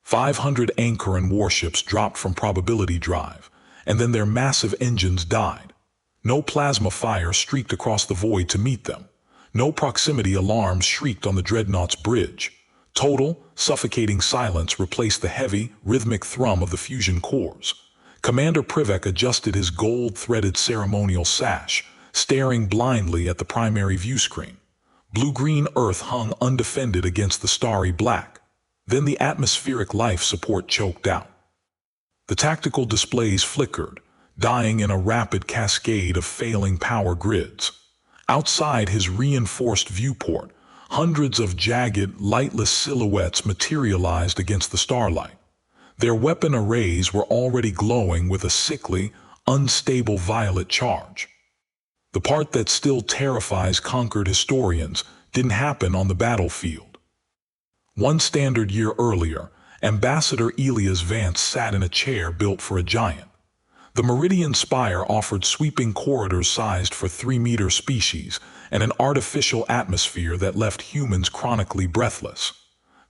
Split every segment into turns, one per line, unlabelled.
500 anchor and warships dropped from probability drive, and then their massive engines died. No plasma fire streaked across the void to meet them. No proximity alarms shrieked on the dreadnought's bridge. Total, suffocating silence replaced the heavy, rhythmic thrum of the fusion cores. Commander Privek adjusted his gold-threaded ceremonial sash, staring blindly at the primary view screen. Blue-green Earth hung undefended against the starry black. Then the atmospheric life support choked out. The tactical displays flickered, dying in a rapid cascade of failing power grids. Outside his reinforced viewport, hundreds of jagged, lightless silhouettes materialized against the starlight. Their weapon arrays were already glowing with a sickly, unstable violet charge. The part that still terrifies conquered historians didn't happen on the battlefield. One standard year earlier, Ambassador Elias Vance sat in a chair built for a giant. The Meridian Spire offered sweeping corridors sized for 3-meter species and an artificial atmosphere that left humans chronically breathless.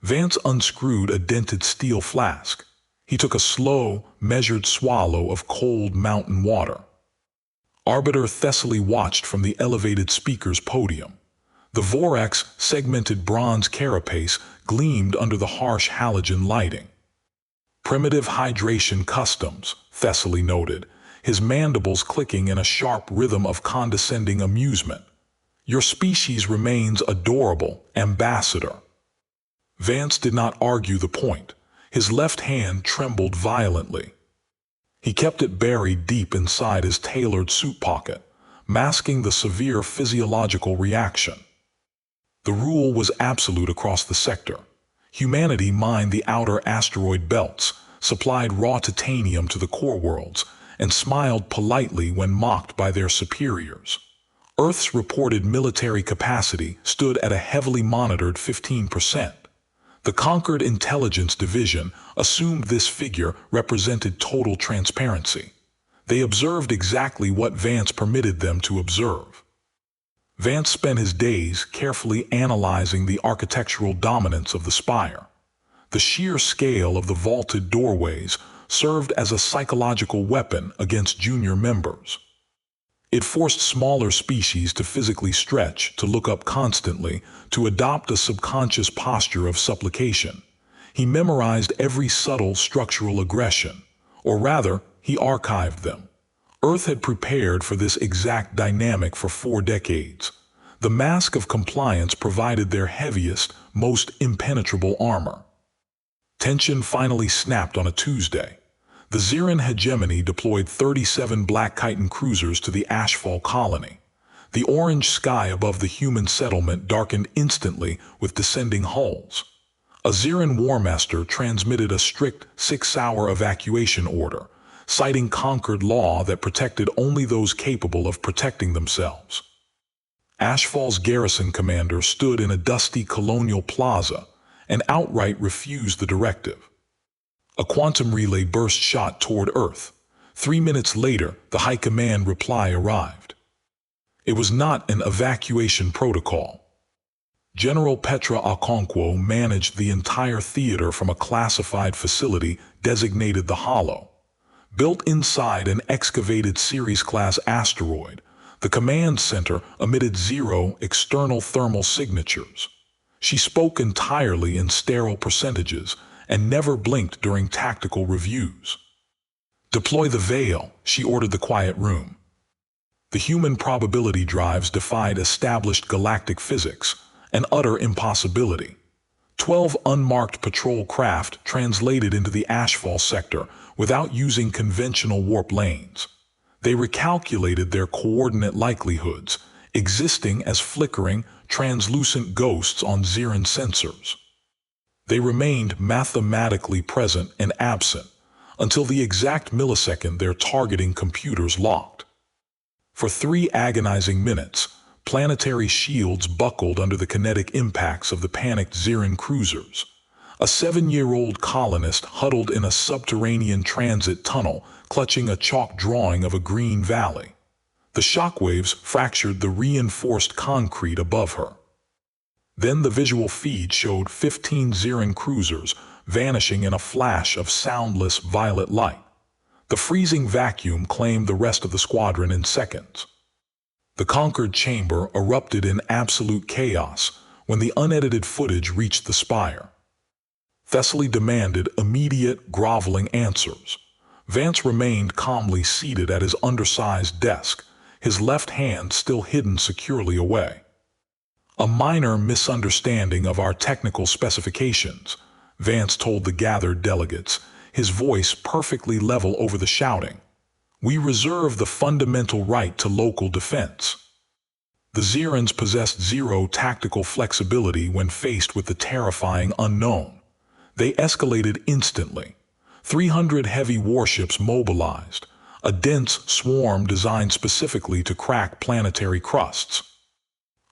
Vance unscrewed a dented steel flask. He took a slow, measured swallow of cold mountain water. Arbiter Thessaly watched from the elevated speaker's podium. The Vorax's segmented bronze carapace gleamed under the harsh halogen lighting. Primitive hydration customs, Thessaly noted, his mandibles clicking in a sharp rhythm of condescending amusement. Your species remains adorable, Ambassador. Vance did not argue the point. His left hand trembled violently. He kept it buried deep inside his tailored suit pocket, masking the severe physiological reaction. The rule was absolute across the sector. Humanity mined the outer asteroid belts, supplied raw titanium to the core worlds, and smiled politely when mocked by their superiors. Earth's reported military capacity stood at a heavily monitored 15%. The Conquered Intelligence Division assumed this figure represented total transparency. They observed exactly what Vance permitted them to observe. Vance spent his days carefully analyzing the architectural dominance of the spire. The sheer scale of the vaulted doorways served as a psychological weapon against junior members. It forced smaller species to physically stretch, to look up constantly, to adopt a subconscious posture of supplication. He memorized every subtle structural aggression, or rather, he archived them. Earth had prepared for this exact dynamic for 4 decades. The mask of compliance provided their heaviest, most impenetrable armor. Tension finally snapped on a Tuesday. The Xeran hegemony deployed 37 Black Chiton cruisers to the Ashfall colony. The orange sky above the human settlement darkened instantly with descending hulls. A Xeran Warmaster transmitted a strict 6-hour evacuation order, citing conquered law that protected only those capable of protecting themselves. Ashfall's garrison commander stood in a dusty colonial plaza and outright refused the directive. A quantum relay burst shot toward Earth. 3 minutes later, the High Command reply arrived. It was not an evacuation protocol. General Petra Okonkwo managed the entire theater from a classified facility designated the Hollow. Built inside an excavated Ceres-class asteroid, the command center emitted 0 external thermal signatures. She spoke entirely in sterile percentages and never blinked during tactical reviews. Deploy the veil, she ordered the quiet room. The human probability drives defied established galactic physics, an utter impossibility. 12 unmarked patrol craft translated into the Ashfall sector without using conventional warp lanes. They recalculated their coordinate likelihoods, existing as flickering, translucent ghosts on Xeran sensors. They remained mathematically present and absent until the exact millisecond their targeting computers locked. For 3 agonizing minutes, planetary shields buckled under the kinetic impacts of the panicked Xeran cruisers. A 7-year-old colonist huddled in a subterranean transit tunnel, clutching a chalk drawing of a green valley. The shockwaves fractured the reinforced concrete above her. Then the visual feed showed 15 Xeran cruisers vanishing in a flash of soundless violet light. The freezing vacuum claimed the rest of the squadron in seconds. The conquered chamber erupted in absolute chaos when the unedited footage reached the spire. Thessaly demanded immediate, groveling answers. Vance remained calmly seated at his undersized desk, his left hand still hidden securely away. "A minor misunderstanding of our technical specifications," Vance told the gathered delegates, his voice perfectly level over the shouting. "We reserve the fundamental right to local defense." The Zirans possessed zero tactical flexibility when faced with the terrifying unknown. They escalated instantly. 300 heavy warships mobilized, a dense swarm designed specifically to crack planetary crusts.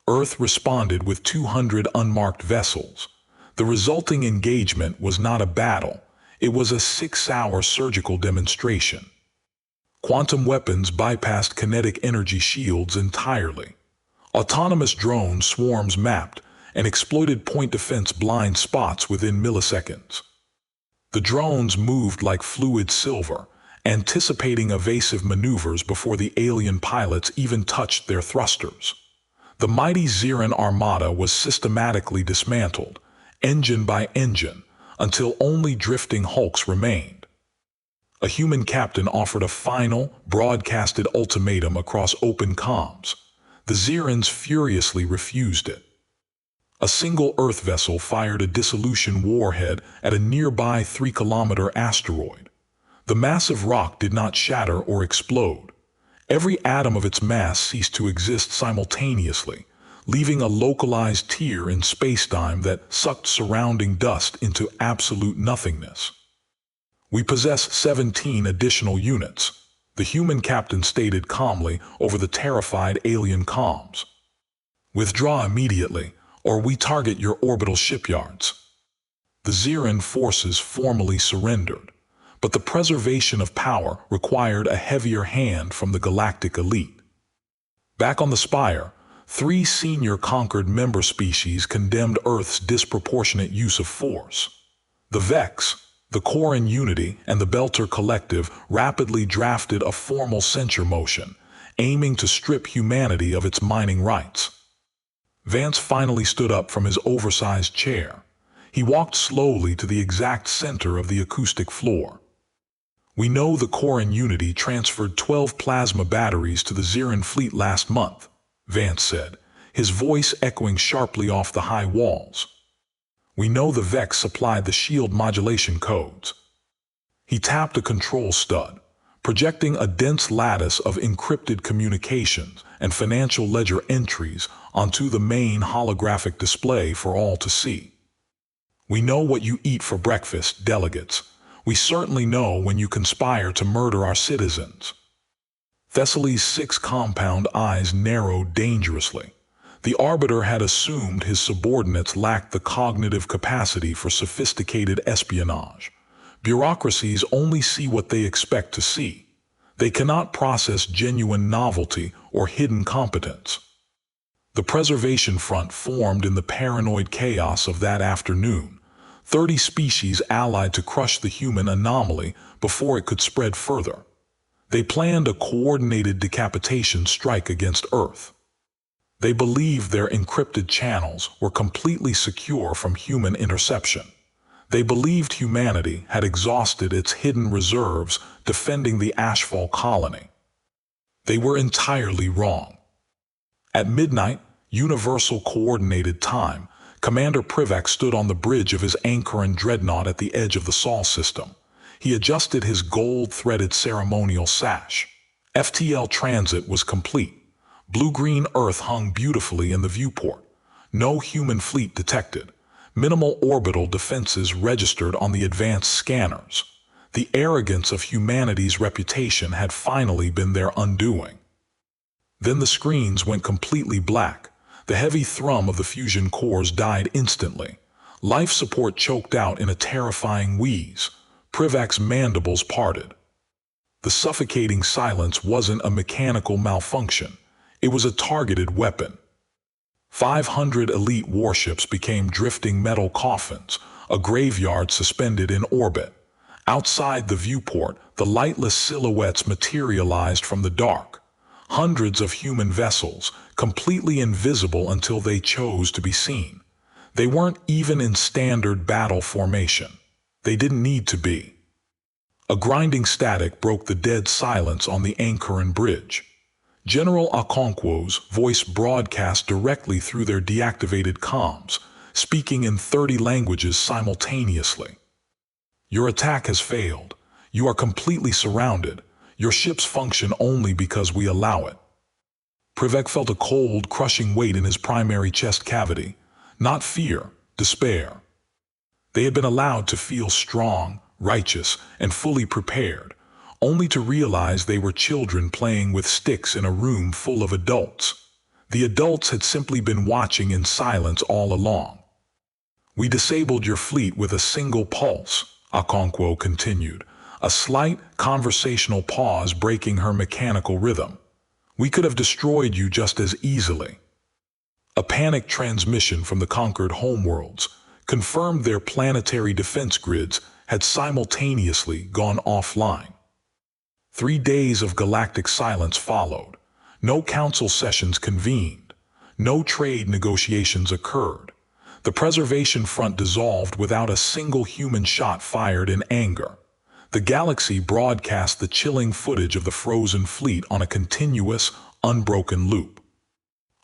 Earth responded with 200 unmarked vessels. The resulting engagement was not a battle, it was a 6-hour surgical demonstration. Quantum weapons bypassed kinetic energy shields entirely. Autonomous drone swarms mapped and exploited point defense blind spots within milliseconds. The drones moved like fluid silver, anticipating evasive maneuvers before the alien pilots even touched their thrusters. The mighty Ziran armada was systematically dismantled, engine by engine, until only drifting hulks remained. A human captain offered a final, broadcasted ultimatum across open comms. The Zirans furiously refused it. A single Earth vessel fired a dissolution warhead at a nearby 3-kilometer asteroid. The massive rock did not shatter or explode. Every atom of its mass ceased to exist simultaneously, leaving a localized tear in spacetime that sucked surrounding dust into absolute nothingness. "We possess 17 additional units," the human captain stated calmly over the terrified alien comms. "Withdraw immediately, or we target your orbital shipyards." The Ziran forces formally surrendered, but the preservation of power required a heavier hand from the galactic elite. Back on the spire, 3 senior conquered member species condemned Earth's disproportionate use of force. The Vex, the Corin Unity, and the Belter Collective rapidly drafted a formal censure motion, aiming to strip humanity of its mining rights. Vance finally stood up from his oversized chair. He walked slowly to the exact center of the acoustic floor. "We know the Corin Unity transferred 12 plasma batteries to the Ziran fleet last month," Vance said, his voice echoing sharply off the high walls. "We know the Vex supplied the shield modulation codes." He tapped a control stud, projecting a dense lattice of encrypted communications and financial ledger entries onto the main holographic display for all to see. "We know what you eat for breakfast, delegates. We certainly know when you conspire to murder our citizens." Thessaly's 6 compound eyes narrowed dangerously. The Arbiter had assumed his subordinates lacked the cognitive capacity for sophisticated espionage. Bureaucracies only see what they expect to see. They cannot process genuine novelty or hidden competence. The Preservation Front formed in the paranoid chaos of that afternoon. 30 species allied to crush the human anomaly before it could spread further. They planned a coordinated decapitation strike against Earth. They believed their encrypted channels were completely secure from human interception. They believed humanity had exhausted its hidden reserves defending the Ashfall colony. They were entirely wrong. At midnight, Universal Coordinated Time, Commander Privak stood on the bridge of his Anchoran dreadnought at the edge of the Sol system. He adjusted his gold-threaded ceremonial sash. FTL transit was complete. Blue-green Earth hung beautifully in the viewport. No human fleet detected. Minimal orbital defenses registered on the advanced scanners. The arrogance of humanity's reputation had finally been their undoing. Then the screens went completely black. The heavy thrum of the fusion cores died instantly. Life support choked out in a terrifying wheeze. Privak's mandibles parted. The suffocating silence wasn't a mechanical malfunction. It was a targeted weapon. 500 elite warships became drifting metal coffins, a graveyard suspended in orbit. Outside the viewport, the lightless silhouettes materialized from the dark. Hundreds of human vessels, completely invisible until they chose to be seen. They weren't even in standard battle formation. They didn't need to be. A grinding static broke the dead silence on the anchor and bridge. General Okonkwo's voice broadcast directly through their deactivated comms, speaking in 30 languages simultaneously. Your attack has failed. You are completely surrounded. Your ships function only because we allow it. Privek felt a cold, crushing weight in his primary chest cavity. Not fear, despair. They had been allowed to feel strong, righteous, and fully prepared, only to realize they were children playing with sticks in a room full of adults. The adults had simply been watching in silence all along. We disabled your fleet with a single pulse, Okonkwo continued, a slight, conversational pause breaking her mechanical rhythm. We could have destroyed you just as easily. A panic transmission from the conquered homeworlds confirmed their planetary defense grids had simultaneously gone offline. 3 days of galactic silence followed. No council sessions convened. No trade negotiations occurred. The preservation front dissolved without a single human shot fired in anger. The galaxy broadcast the chilling footage of the frozen fleet on a continuous, unbroken loop.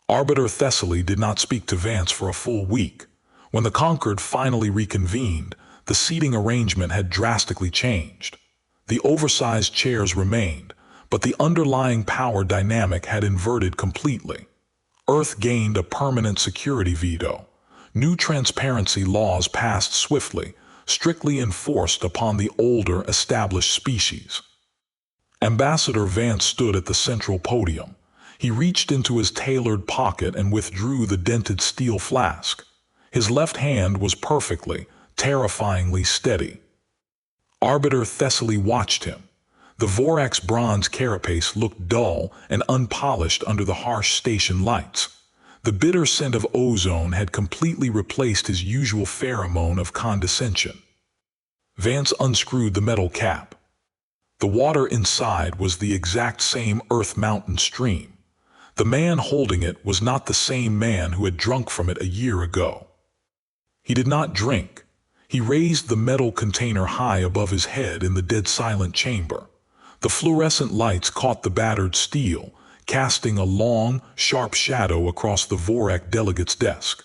Arbiter Thessaly did not speak to Vance for a full week. When the Conquered finally reconvened, the seating arrangement had drastically changed. The oversized chairs remained, but the underlying power dynamic had inverted completely. Earth gained a permanent security veto. New transparency laws passed swiftly, strictly enforced upon the older, established species. Ambassador Vance stood at the central podium. He reached into his tailored pocket and withdrew the dented steel flask. His left hand was perfectly, terrifyingly steady. Arbiter Thessaly watched him. The Vorax bronze carapace looked dull and unpolished under the harsh station lights. The bitter scent of ozone had completely replaced his usual pheromone of condescension. Vance unscrewed the metal cap. The water inside was the exact same Earth Mountain stream. The man holding it was not the same man who had drunk from it a year ago. He did not drink. He raised the metal container high above his head in the dead silent chamber. The fluorescent lights caught the battered steel, casting a long, sharp shadow across the Vorak delegate's desk.